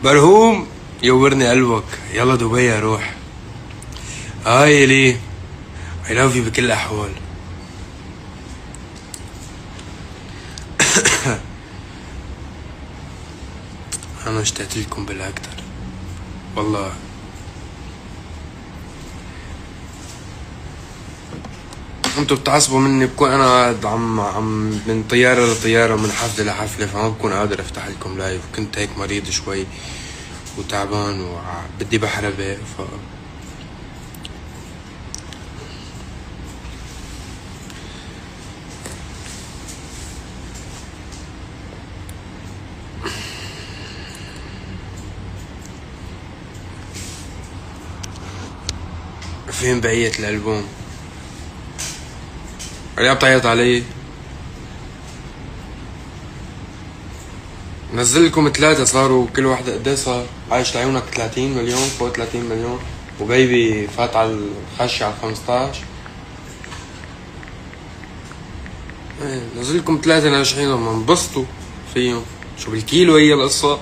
مرهوم يورني قلبك، يلا دبي اروح. هاي ليه I love you بكل الاحوال. انا اشتقت لكم بالاكتر والله. انتوا بتعصبوا مني، بكون انا قاعد عم من طياره لطياره ومن حفله لحفله، فما بكون قادر افتح لكم لايف. كنت هيك مريض شوي وتعبان وبدي بحربة فين بقية الألبوم؟ ليه بتعيط علي؟ نزل لكم 3 صاروا، كل واحدة قد صار؟ عايش لعيونك 30 مليون، فوق 30 مليون، وبيبي فات على الخش على 15. ايه نزل لكم 3 ناجحين وما انبسطوا فيهم. شو بالكيلو هي القصة؟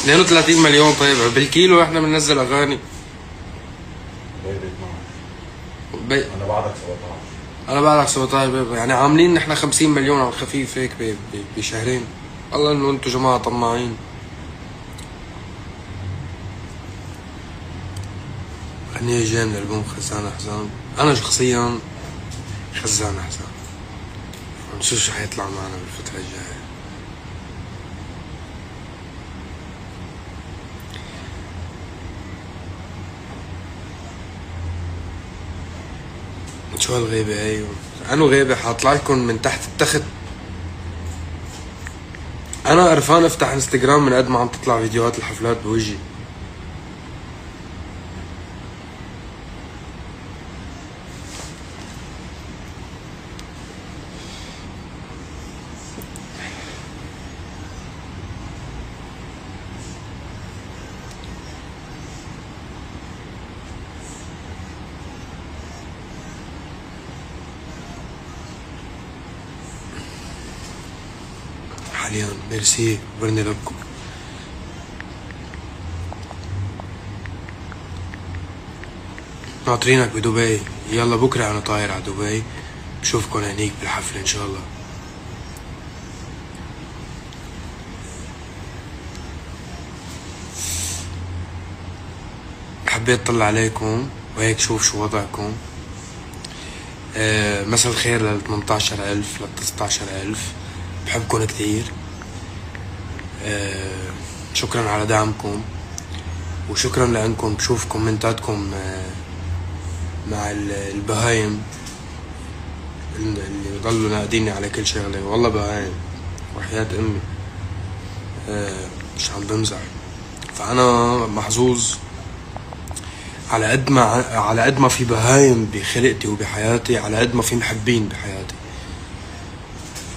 32 مليون. طيب بالكيلو احنا بننزل اغاني. انا بعدك 17. انا بعدك 17 يعني عاملين نحن 50 مليون على الخفيف هيك بشهرين. والله انه انتو جماعة طماعين. غنية جاي من البوم خزان حزام. انا شخصيا خزان حزام. نشوف شو حيطلع معنا بالفترة الجاية. شو هالغيبة هي؟ انو غيبة حاطلع لكم من تحت التخت. انا قرفان افتح انستغرام من قد ما عم تطلع فيديوهات الحفلات بوجهي. حاليا ميرسي برني لكم. ناطرينك بدبي. يلا بكره انا طاير على دبي، بشوفكن هنيك بالحفله ان شاء الله. حبيت اطلع عليكم وهيك شوف شو وضعكم. مساء الخير لل 18,000 لل 19,000. بحبكن كتير. شكرا على دعمكم، وشكرا لانكم بشوف كومنتاتكم مع البهايم اللي يضلوا ناقديني على كل شغله. والله بهايم وحياة امي مش عم بمزح. فانا محظوظ على قد ما في بهايم بخلقتي وبحياتي، على قد ما في محبين بحياتي.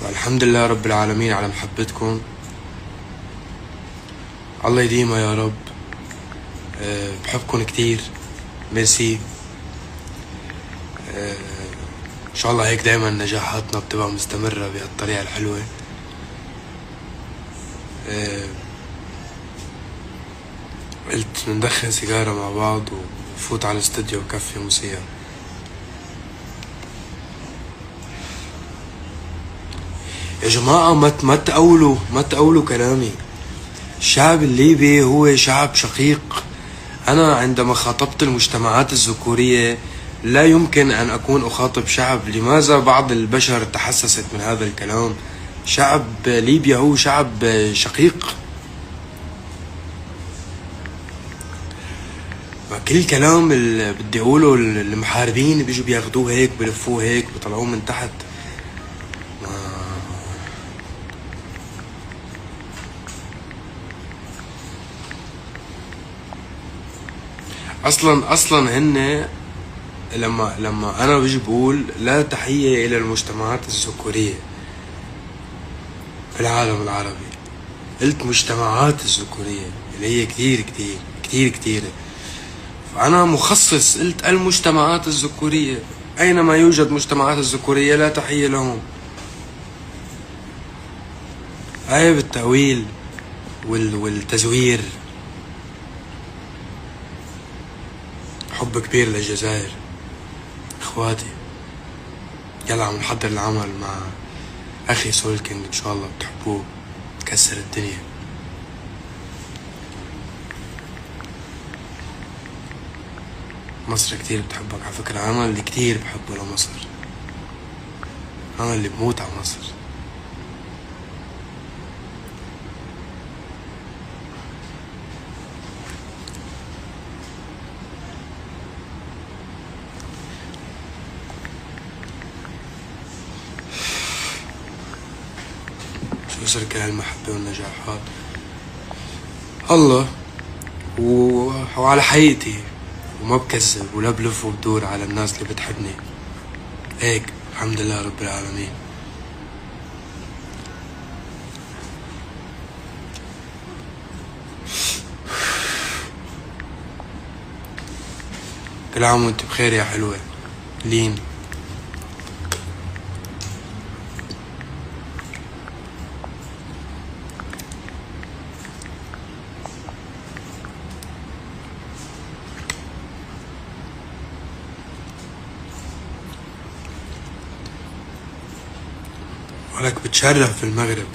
فالحمد لله رب العالمين على محبتكم. الله يديمها يا رب. بحبكم كتير. ميرسي. ان شاء الله هيك دايما نجاحاتنا بتبقى مستمرة بهالطريقة الحلوة. قلت ندخن سيجارة مع بعض وفوت على الاستوديو وكفي موسيقى. يا جماعة ما تقولوا كلامي. الشعب الليبي هو شعب شقيق. أنا عندما خاطبت المجتمعات الذكورية لا يمكن أن أكون أخاطب شعب. لماذا بعض البشر تحسست من هذا الكلام؟ شعب ليبيا هو شعب شقيق. كل كلام اللي بدي أقوله المحاربين بيجوا بياخدوه هيك بلفوه هيك بيطلعوه من تحت. اصلا هن لما انا بيجي بقول لا تحية الى المجتمعات الذكورية في العالم العربي، قلت مجتمعات الذكورية اللي هي كتير كتير كتير كتيرة. فانا مخصص قلت المجتمعات الذكورية. اينما يوجد مجتمعات الذكورية لا تحية لهم. هاي بالتأويل والتزوير. حب كبير للجزائر اخواتي. يلا عم نحضر العمل مع اخي سول كينج، ان شاء الله بتحبوه، كسر الدنيا. مصر كتير بتحبك على فكرة، انا اللي كتير بحبه لمصر، انا اللي بموت على مصر. شو سر كل هالمحبة والنجاحات؟ الله. وعلى حقيقتي، وما بكذب ولا بلف وبدور على الناس اللي بتحبني، هيك الحمد لله رب العالمين. كل عام وانت بخير يا حلوة لين. ولك بتشرف في المغرب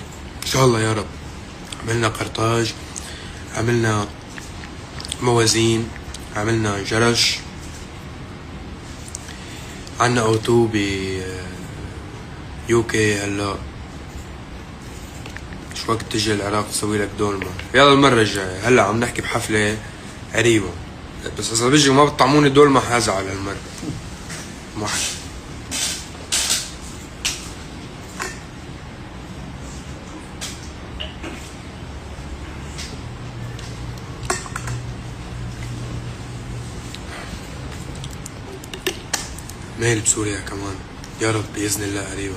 ان شاء الله يا رب. عملنا قرطاج، عملنا موازين، عملنا جرش، عنا اوتو ب يوكي. هلا شو وقت تجي العراق تسوي لك دولمة؟ يلا المرة الجاية. هلا عم نحكي بحفلة قريبة، بس اذا بيجي وما بتطعموني دولمة حازعل هالمرة. ميل بسوريا كمان يا رب بإذن الله قريبا.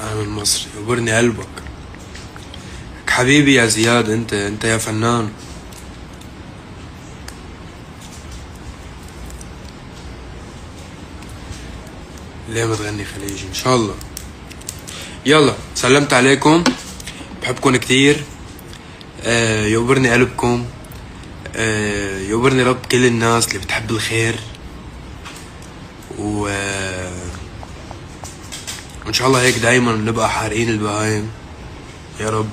أنا من مصر، يبرني قلبك حبيبي يا زياد. انت يا فنان. ليه ما تغني خليجي ان شاء الله. يلا سلمت عليكم، بحبكم كتير. يوبرني قلبكم، يوبرني رب كل الناس اللي بتحب الخير، وان شاء الله هيك دايما نبقى حارقين البهايم يا رب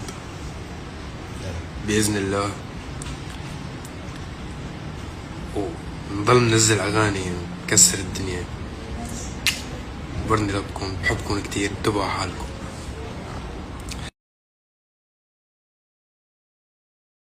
بإذن الله، ونضل ننزل اغاني ونكسر الدنيا. يوبرني ربكم، بحبكم كتير، انتبهوا على حالكم.